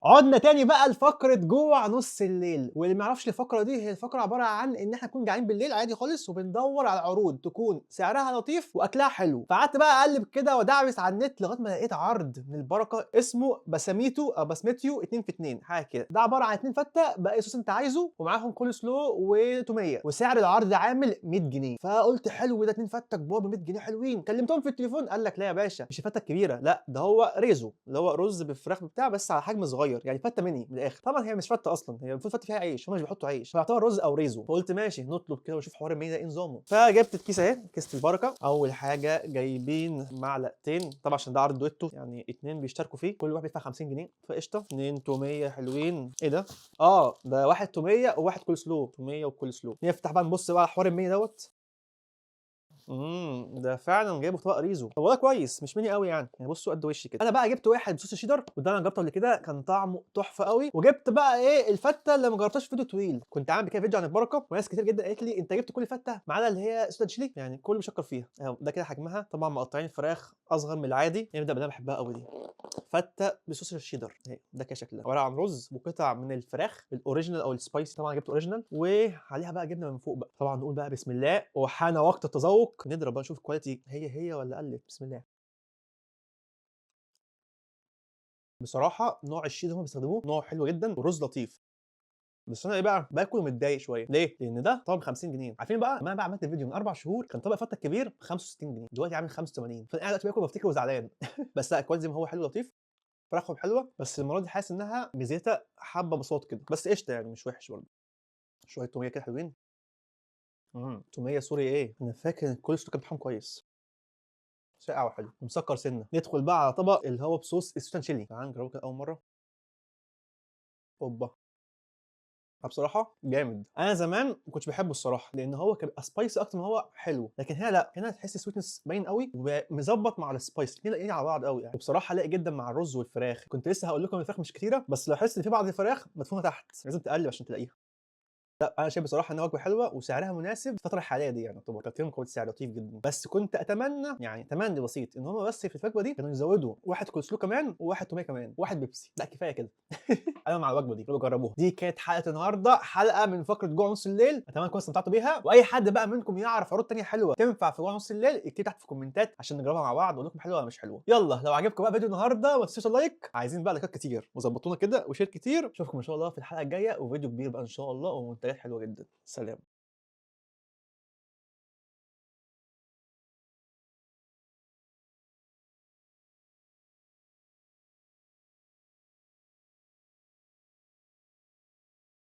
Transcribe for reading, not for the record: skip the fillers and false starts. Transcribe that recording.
عدنا تاني بقى لفقرة جوع نص الليل، واللي ما يعرفش الفقرة دي، هي الفقرة عبارة عن إن إحنا نكون جعانين بالليل عادي خالص، وبندوّر على عروض تكون سعرها لطيف وأكلها حلو، فقعدت بقى أقلِّب كده وأدعبس على النت لغاية ما لقيت عرض من البركة اسمه بساميتو أو بسمتيو 2 في 2 حاجة كده، ده عبارة عن 2 فتة بأي صوص أنت عايزه، ومعاهم كول سلو وتومية، وسعر العرض عامل 100 جنيه، فقُلت حلو ده 2 فتة كبار ب100 جنيه حلوين، كلمتهم في التليفون قال لك: "لا يا باشا مش الفتة الكبيرة، لأ ده هو ريزو." اللي هو رز بالفراخ وبتاع بس على حجم صغير، يعني فتة ميني من الآخر، طبعًا هي مش فتة أصلًا، هي المفروض فتة فيها عيش، هُم مش بيحطوا عيش، فيعتبر رز أو ريزو، فقُلت ماشي نطلب كده ونشوف حوار الميني ده إيه نظامه، فجبت الكيسة أهي، كيسة البركة، أول حاجة جايبين معلقتين طبعًا عشان ده عرض دويتو يعني 2 بيشتركوا فيه، كل واحد بيدفع 50 جنيه فقشطة، 2 تومية حلوين، إيه ده؟ ده واحد تومية وواحد كول سلو، تومية وكول سلو، نفتح بقى نبُص بقى على حوار الميني دوّة. ده فعلًا جايبه في طبق ريزو، طب والله كويس مش ميني أوي يعني بُصّوا قد وشّي كده. أنا بقى جِبت واحد بصوص الشيدر وده أنا جربته قبل كده كان طعمه تحفة أوي، وجِبت بقى إيه الفتة اللي ما جربتهاش في فيديو طويل، كنت عامل كده فيديو عن البركة وناس كتير جدًا قالت لي: "أنت جِبت كل فتة ما عدا اللي هي سودا تشيلي؟" يعني الكل بيشكر فيها، أهو ده كده حجمها، طبعًا مقطعين الفراخ أصغر من العادي، نبدأ باللي أنا باحبها أوي دي. فتة بصوص الشيدر اهي ده كده شكلها عباره عن رز وقطع من الفراخ الاوريجينال او السبايسي طبعا جبت اوريجينال وعليها بقى جبنه من فوق بقى طبعا نقول بقى بسم الله وحان وقت التذوق نضرب بقى نشوف الكواليتي هي ولا قلت بسم الله. بصراحه نوع الشيز اللي هم بيستخدموه نوع حلو جدا والرز لطيف. بس انا ايه بقى باكل ومتضايق شويه ليه؟ لان ده طبق ب 50 جنيه عارفين بقى لما انا بقى عملت فيديو من 4 شهور كان طبق فته كبير ب 65 جنيه دلوقتي عامل 85 فانا قاعد دلوقتي باكل وبفتكر وزعلان بس لا الكواليتي زي ما هو حلو لطيف فراخهم حلوه بس المره دي حاسس انها ميزتها حبه بساط كده بس قشطه يعني مش وحش برضه شويه توميه كده حلوين توميه سوري ايه انا فاكر ان الكول سلو كان بتاعهم كويس ساقع وحلو ومسكر سنه ندخل بقى على طبق اللي هو بصوص السويت تشيلي تعال نجربه كده اول مره اوبا بصراحة جامد انا زمان ما كنتش باحبه الصراحه لان هو كان بيبقى سبايسي اكتر ما هو حلو لكن هنا لا هنا تحس السويتنس باين قوي ومظبط مع السبايس الاثنين لاقيين على بعض قوي يعني وبصراحه لاقي جدا مع الرز والفراخ كنت لسه هقول لكم الفراخ مش كتيره بس لاحظت ان في بعض الفراخ مدفونه تحت لازم تقلب عشان تلاقيها لأ، أنا شايف بصراحة إنها وجبة حلوة وسعرها مناسب في الفترة الحالية دي يعني يعتبر، تقييم كويس سعر لطيف جدًا، بس كنت أتمنى يعني تمني بسيط إن هم بس في الوجبة دي كانوا يزودوا واحد كول سلو كمان وواحد تومية كمان وواحد بيبسي، لأ كفاية كده. أنا مع الوجبة دي، يالّا جربوها. دي كانت حلقة النهارده، حلقة من فقرة جوع نص الليل، أتمنى تكونوا استمتعتوا بيها، وأي حد بقى منكم يعرف عروض تانية حلوة تنفع في جوع نص الليل يكتب تحت في الكومنتات عشان نجربها مع بعض ونقول لكم حلوة والّا مش حلوة. يالّا لو عجبكم بقى فيديو النهارده ما تنسوش اللايك، عايزين بقى لايكات كتير وضبطونا كده وشير كتير، أشوفكم إن شاء الله في الحلقة الجاية وفيديو كبير بقى إن شاء الله ومنتجات حلوة جدًا. سلام.